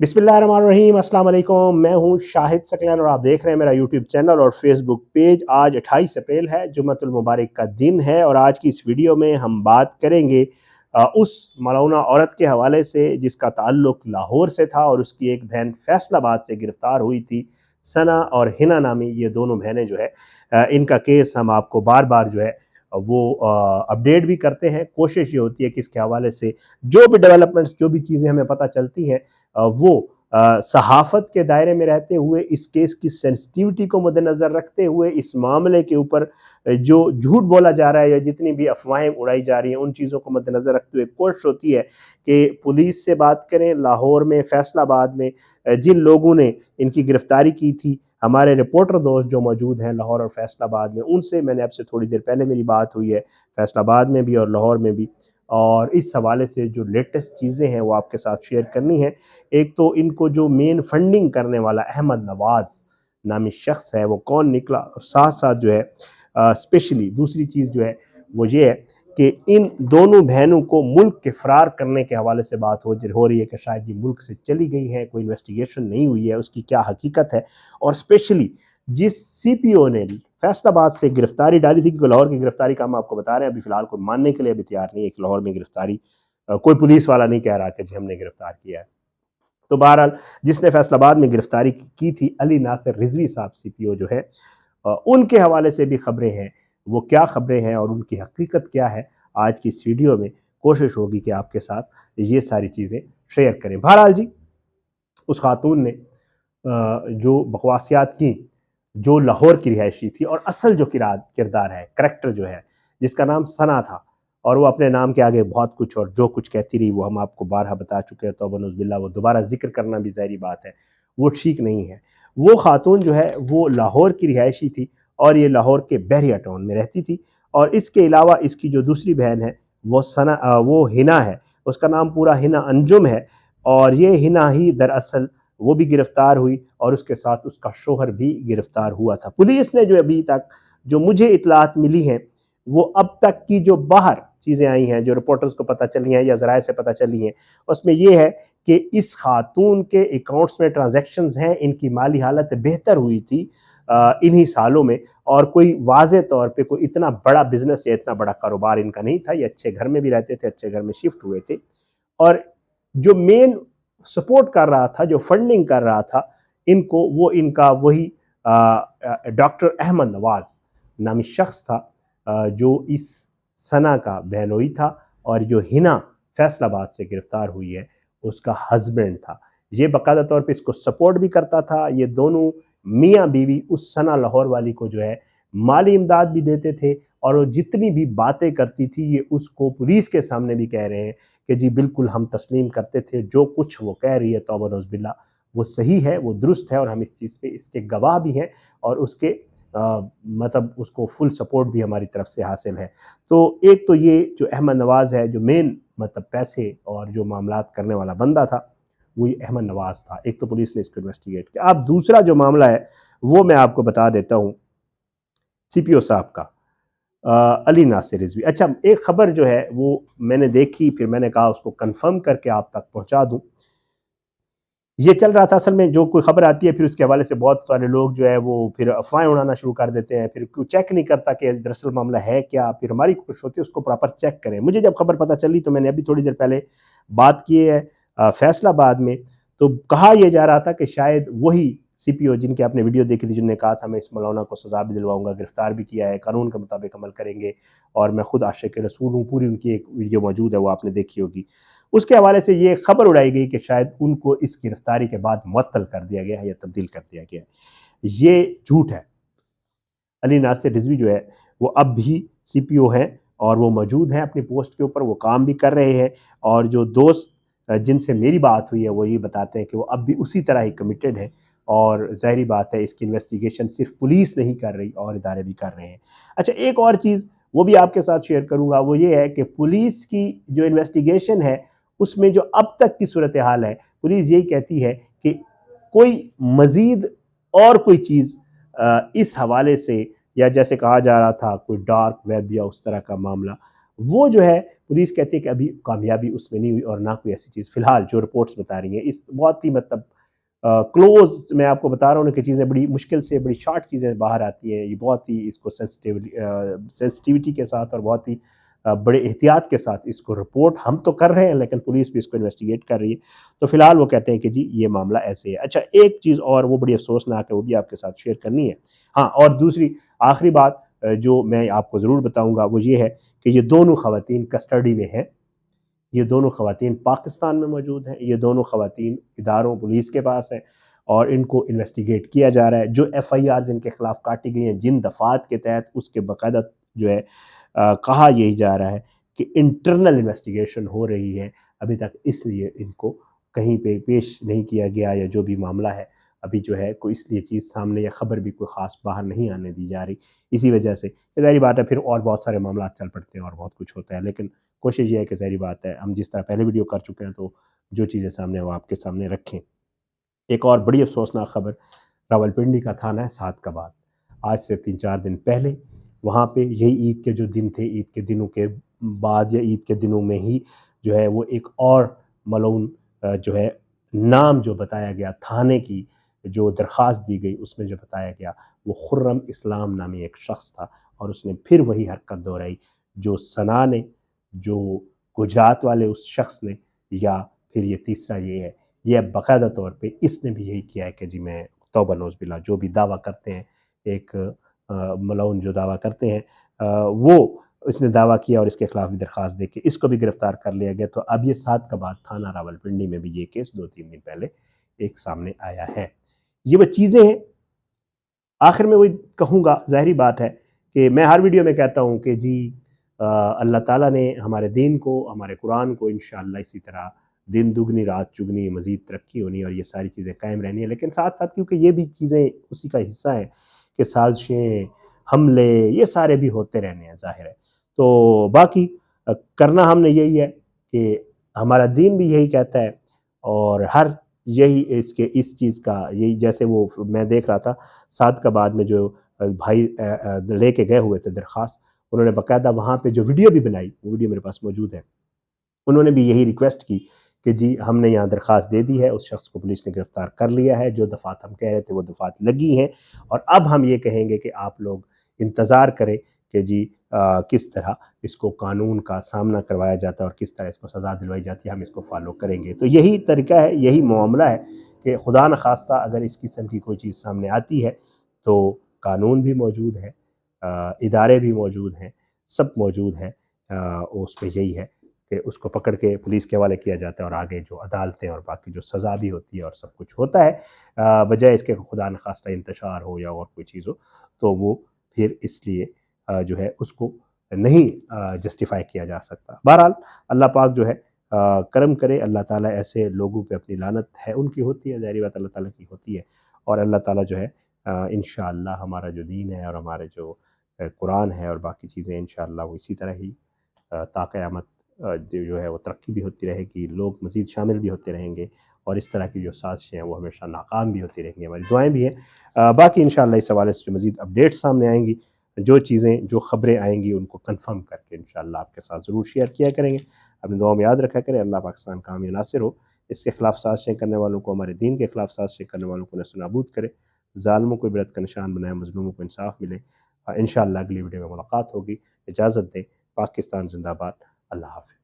बिस्मिल्लाहिर्रहमानिर्रहीम, अस्सलाम वालेकुम। मैं हूं शाहिद सकलैन और आप देख रहे हैं मेरा यूट्यूब चैनल और फेसबुक पेज। आज 28 अप्रैल है, जुम्मतुल मुबारक का दिन है और आज की इस वीडियो में हम बात करेंगे उस मलऊना औरत के हवाले से जिसका ताल्लुक लाहौर से था और उसकी एक बहन फैसलाबाद से गिरफ़्तार हुई थी। सना और हिना नामी ये दोनों बहनें जो है इनका केस हम आपको बार बार जो है वो अपडेट भी करते हैं। कोशिश ये होती है कि इसके हवाले से जो भी डेवलपमेंट्स, जो भी चीज़ें हमें पता चलती हैं वो सहाफ़त के दायरे में रहते हुए, इस केस की सेंसिटिविटी को मद्देनज़र रखते हुए, इस मामले के ऊपर जो झूठ बोला जा रहा है या जितनी भी अफवाहें उड़ाई जा रही हैं उन चीज़ों को मद्देनज़र रखते हुए कोशिश होती है कि पुलिस से बात करें। लाहौर में, फैसलाबाद में जिन लोगों ने इनकी गिरफ़्तारी की थी, हमारे रिपोर्टर दोस्त जो मौजूद हैं लाहौर और फैसलाबाद में, उनसे मैंने आपसे थोड़ी देर पहले मेरी बात हुई है, फैसलाबाद में भी और लाहौर में भी। और इस हवाले से जो लेटेस्ट चीज़ें हैं वो आपके साथ शेयर करनी है। एक तो इनको जो मेन फंडिंग करने वाला अहमद नवाज़ नामी शख्स है वो कौन निकला, और साथ साथ जो है स्पेशली दूसरी चीज़ जो है वो ये है कि इन दोनों बहनों को मुल्क के फ़रार करने के हवाले से बात हो रही है कि शायद ये मुल्क से चली गई है, कोई इन्वेस्टिगेशन नहीं हुई है, उसकी क्या हकीकत है। और स्पेशली जिस CPO ने फैसलाबाद से गिरफ्तारी डाली थी, क्योंकि लाहौर की गिरफ्तारी का हम आपको बता रहे हैं, अभी फ़िलहाल कोई मानने के लिए अभी तैयार नहीं है कि लाहौर में गिरफ्तारी कोई पुलिस वाला नहीं कह रहा कि जी हमने गिरफ्तार किया है। तो बहरहाल जिसने फैसलाबाद में गिरफ्तारी की थी, अली नासिर रिजवी साहब CPO जो है, उनके हवाले से भी खबरें हैं। वो क्या खबरें हैं और उनकी हकीकत क्या है, आज की इस वीडियो में कोशिश होगी कि आपके साथ ये सारी चीज़ें शेयर करें। बहरहाल जी, उस खातून ने जो बकवासियात की, जो लाहौर की रिहायशी थी और असल जो किरदार है, करैक्टर जो है, जिसका नाम सना था, और वो अपने नाम के आगे बहुत कुछ और जो कुछ कहती रही वो हम आपको बारहा बता चुके हैं, तौबा नउज़ वो दोबारा ज़िक्र करना भी ज़ाहिरी बात है, वो ठीक नहीं है। वो खातून जो है वो लाहौर की रिहायशी थी और ये लाहौर के बहरिया टाउन में रहती थी। और इसके अलावा इसकी जो दूसरी बहन है वो हिना है, उसका नाम पूरा हिना अंजुम है। और ये हिना ही दरअसल वो भी गिरफ्तार हुई और उसके साथ उसका शोहर भी गिरफ्तार हुआ था। पुलिस ने जो अभी तक जो मुझे इत्तलात मिली हैं, वो अब तक की जो बाहर चीज़ें आई हैं, जो रिपोर्टर्स को पता चली हैं या ज़राए से पता चली हैं, उसमें ये है कि इस खातून के अकाउंट्स में ट्रांजैक्शंस हैं, इनकी माली हालत बेहतर हुई थी इन्हीं सालों में, और कोई वाज़े तौर पे कोई इतना बड़ा बिज़नेस या इतना बड़ा कारोबार इनका नहीं था। ये अच्छे घर में भी रहते थे, अच्छे घर में शिफ्ट हुए थे। और जो मेन सपोर्ट कर रहा था, जो फंडिंग कर रहा था इनको, वो इनका वही डॉक्टर अहमद नवाज़ नामी शख्स था, जो इस सना का बहनोई था और जो हिना फैसलाबाद से गिरफ्तार हुई है उसका हस्बैंड था। ये बाकायदा तौर पे इसको सपोर्ट भी करता था। ये दोनों मियाँ बीवी उस सना लाहौर वाली को जो है माली इमदाद भी देते थे, और वो जितनी भी बातें करती थी ये उसको पुलिस के सामने भी कह रहे हैं कि जी बिल्कुल हम तस्लीम करते थे, जो कुछ वो कह रही है तौबा नौज़ बिल्लाह वो सही है, वो दुरुस्त है, और हम इस चीज़ पे इसके गवाह भी हैं और उसके मतलब उसको फुल सपोर्ट भी हमारी तरफ से हासिल है। तो एक तो ये जो अहमद नवाज़ है, जो मेन मतलब पैसे और जो मामलात करने वाला बंदा था, वो ये अहमद नवाज़ था। एक तो पुलिस ने इसको इन्वेस्टिगेट किया। अब दूसरा जो मामला है वो मैं आपको बता देता हूँ, CPO साहब का, अली नासिर रिजवी। अच्छा, एक खबर जो है वो मैंने देखी, फिर मैंने कहा उसको कंफर्म करके आप तक पहुंचा दूं। ये चल रहा था, असल में जो कोई खबर आती है फिर उसके हवाले से बहुत सारे लोग जो है वो फिर अफवाहें उड़ाना शुरू कर देते हैं, फिर कोई चेक नहीं करता कि दरअसल मामला है क्या। फिर हमारी कोशिश होती है उसको प्रॉपर चेक करें। मुझे जब खबर पता चली तो मैंने अभी थोड़ी देर पहले बात की है फैसलाबाद में, तो कहा यह जा रहा था कि शायद वही CPO जिनकी आपने वीडियो देखी थी, जिनने कहा था मैं इस मौलाना को सज़ा भी दिलवाऊंगा, गिरफ्तार भी किया है, कानून के मुताबिक अमल करेंगे और मैं खुद आशिक रसूल हूँ, पूरी उनकी एक वीडियो मौजूद है, वो आपने देखी होगी। उसके हवाले से ये खबर उड़ाई गई कि शायद उनको इस गिरफ्तारी के बाद मुअत्तल कर दिया गया है या तब्दील कर दिया गया है। ये झूठ है। अली नासिर रिजवी जो है वो अब भी CPO हैं और वो मौजूद हैं अपनी पोस्ट के ऊपर, वो काम भी कर रहे हैं। और जो दोस्त जिनसे मेरी बात हुई है वो ये बताते हैं कि वो अब भी उसी तरह ही कमिटेड है, और ज़ाहिरी बात है इसकी इन्वेस्टिगेशन सिर्फ पुलिस नहीं कर रही और इदारे भी कर रहे हैं। अच्छा, एक और चीज़ वो भी आपके साथ शेयर करूँगा, वो ये है कि पुलिस की जो इन्वेस्टिगेशन है उसमें जो अब तक की सूरत हाल है, पुलिस यही कहती है कि कोई मज़ीद और कोई चीज़ इस हवाले से, या जैसे कहा जा रहा था कोई डार्क वेब या उस तरह का मामला, وہ جو ہے پولیس کہتی ہے کہ ابھی کامیابی اس میں نہیں ہوئی اور نہ کوئی ایسی چیز فی الحال جو رپورٹس بتا رہی ہیں. اس بہت ہی مطلب کلوز میں آپ کو بتا رہا ہوں کہ چیزیں بڑی مشکل سے بڑی شارٹ چیزیں باہر آتی ہیں. یہ بہت ہی اس کو سینسٹیوٹی کے ساتھ اور بہت ہی بڑے احتیاط کے ساتھ اس کو رپورٹ ہم تو کر رہے ہیں لیکن پولیس بھی اس کو انویسٹیگیٹ کر رہی ہے. تو فی الحال وہ کہتے ہیں کہ جی یہ معاملہ ایسے ہے. اچھا ایک چیز اور وہ بڑی افسوسناک ہے، وہ بھی آپ کے ساتھ شیئر کرنی ہے. ہاں، اور دوسری آخری بات جو میں آپ کو ضرور بتاؤں گا وہ یہ ہے کہ یہ دونوں خواتین کسٹڈی میں ہیں. یہ دونوں خواتین پاکستان میں موجود ہیں. یہ دونوں خواتین اداروں پولیس کے پاس ہیں اور ان کو انویسٹیگیٹ کیا جا رہا ہے. جو ایف آئی آرز ان کے خلاف کاٹی گئی ہیں جن دفعات کے تحت، اس کے باقاعدہ جو ہے کہا یہی جا رہا ہے کہ انٹرنل انویسٹیگیشن ہو رہی ہے ابھی تک، اس لیے ان کو کہیں پہ پیش نہیں کیا گیا، یا جو بھی معاملہ ہے ابھی جو ہے کوئی اس لیے چیز سامنے یا خبر بھی کوئی خاص باہر نہیں آنے دی جا رہی. اسی وجہ سے ظاہری بات ہے پھر اور بہت سارے معاملات چل پڑتے ہیں اور بہت کچھ ہوتا ہے. لیکن کوشش یہ ہے کہ ظاہری بات ہے ہم جس طرح پہلے ویڈیو کر چکے ہیں تو جو چیزیں سامنے وہ آپ کے سامنے رکھیں. ایک اور بڑی افسوسناک خبر راولپنڈی کا تھانہ ہے سعد آباد. آج سے 3-4 دن پہلے وہاں پہ یہی عید کے جو دن تھے، عید کے دنوں کے بعد یا عید کے دنوں میں ہی جو ہے وہ ایک اور ملعون جو ہے نام جو بتایا گیا، تھانے کی جو درخواست دی گئی اس میں جو بتایا گیا وہ خرم اسلام نامی ایک شخص تھا. اور اس نے پھر وہی حرکت دہرائی جو ثنا نے، جو گجرات والے اس شخص نے، یا پھر یہ تیسرا یہ ہے. یہ باقاعدہ طور پہ اس نے بھی یہی کیا ہے کہ جی میں توبہ نوز باللہ، جو بھی دعویٰ کرتے ہیں ایک ملعون جو دعویٰ کرتے ہیں وہ اس نے دعویٰ کیا اور اس کے خلاف بھی درخواست دے کے اس کو بھی گرفتار کر لیا گیا. تو اب یہ سعد آباد تھانہ راولپنڈی میں بھی یہ کیس 2-3 دن پہلے ایک سامنے آیا ہے. یہ وہ چیزیں ہیں. آخر میں وہی کہوں گا، ظاہری بات ہے کہ میں ہر ویڈیو میں کہتا ہوں کہ جی اللہ تعالیٰ نے ہمارے دین کو، ہمارے قرآن کو انشاءاللہ اسی طرح دن دگنی رات چگنی مزید ترقی ہونی اور یہ ساری چیزیں قائم رہنی ہیں. لیکن ساتھ ساتھ کیونکہ یہ بھی چیزیں اسی کا حصہ ہیں کہ سازشیں، حملے، یہ سارے بھی ہوتے رہنے ہیں ظاہر ہے. تو باقی کرنا ہم نے یہی ہے کہ ہمارا دین بھی یہی کہتا ہے اور ہر یہی اس چیز کا یہی، جیسے وہ میں دیکھ رہا تھا سعد آباد میں جو بھائی لے کے گئے ہوئے تھے درخواست، انہوں نے باقاعدہ وہاں پہ جو ویڈیو بھی بنائی، وہ ویڈیو میرے پاس موجود ہے. انہوں نے بھی یہی ریکویسٹ کی کہ جی ہم نے یہاں درخواست دے دی ہے، اس شخص کو پولیس نے گرفتار کر لیا ہے، جو دفعات ہم کہہ رہے تھے وہ دفعات لگی ہیں، اور اب ہم یہ کہیں گے کہ آپ لوگ انتظار کریں کہ جی کس طرح اس کو قانون کا سامنا کروایا جاتا ہے اور کس طرح اس کو سزا دلوائی جاتی ہے. ہم اس کو فالو کریں گے. تو یہی طریقہ ہے، یہی معاملہ ہے کہ خدا نخواستہ اگر اس قسم کی کوئی چیز سامنے آتی ہے تو قانون بھی موجود ہے، ادارے بھی موجود ہیں، سب موجود ہیں. اس پہ یہی ہے کہ اس کو پکڑ کے پولیس کے حوالے کیا جاتا ہے اور آگے جو عدالتیں اور باقی جو سزا بھی ہوتی ہے اور سب کچھ ہوتا ہے، بجائے اس کے خدا نخواستہ انتشار ہو یا اور کوئی چیز ہو تو وہ پھر اس لیے جو ہے اس کو نہیں جسٹیفائی کیا جا سکتا. بہرحال اللہ پاک جو ہے کرم کرے. اللہ تعالیٰ ایسے لوگوں پہ اپنی لعنت ہے ان کی ہوتی ہے، ظاہری بات اللہ تعالیٰ کی ہوتی ہے. اور اللہ تعالیٰ جو ہے انشاءاللہ ہمارا جو دین ہے اور ہمارے جو قرآن ہے اور باقی چیزیں انشاءاللہ وہ اسی طرح ہی تا قیامت جو ہے وہ ترقی بھی ہوتی رہے گی، لوگ مزید شامل بھی ہوتے رہیں گے اور اس طرح کی جو سازشیں ہیں وہ ہمیشہ ناکام بھی ہوتی رہیں گی. ہماری دعائیں بھی ہیں. باقی انشاءاللہ اس حوالے سے جو مزید اپڈیٹ سامنے آئیں گی، جو چیزیں جو خبریں آئیں گی ان کو کنفرم کر کے انشاءاللہ آپ کے ساتھ ضرور شیئر کیا کریں گے. اپنی دعاؤں میں یاد رکھا کریں. اللہ پاکستان کا حامی ناصر ہو. اس کے خلاف سازشیں کرنے والوں کو، ہمارے دین کے خلاف سازشیں کرنے والوں کو نیست و نابود کرے. ظالموں کو عبرت کا نشان بنائے، مظلوموں کو انصاف ملے. انشاءاللہ اگلی ویڈیو میں ملاقات ہوگی. اجازت دیں. پاکستان زندہ باد. اللہ حافظ.